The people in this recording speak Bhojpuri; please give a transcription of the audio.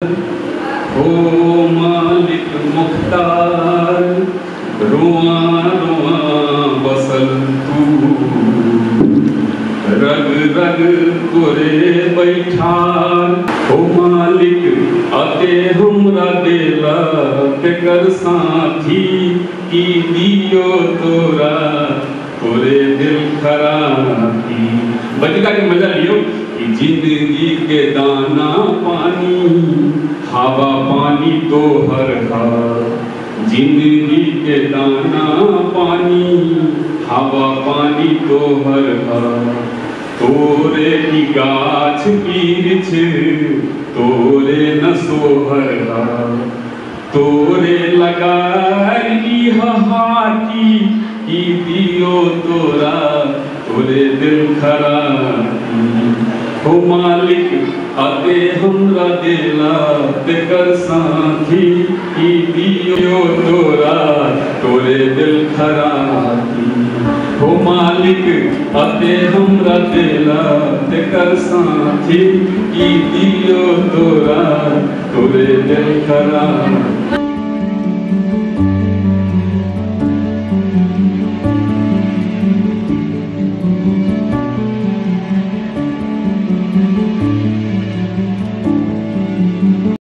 ओ मालिक मुख्तार रुआ रुआ बसल तू रग रग तोरे बैठार। ओ मालिक अते हमरा देला तेकर साथी की दियो तोरा तोरे दिल खराबी। बजगा के मजा लियो कि जिंदगी के दाना पानी हवा पानी तो हर हाल। जिंदगी के दाना पानी हवा पानी तो हर हाल। तोरे की गाछ पीछ तोरे न सोहर हाल। तोरे लगाई हाथी की दियो तोरा तोरे दिल खराबी। हो मालिक अते हमरा देला तेकर साथी की दियो तोरा तोरे दिल खराबी। हो मालिक अते हमरा देला तेकर साथी की दियो तोरा तोरे दिल खराबी।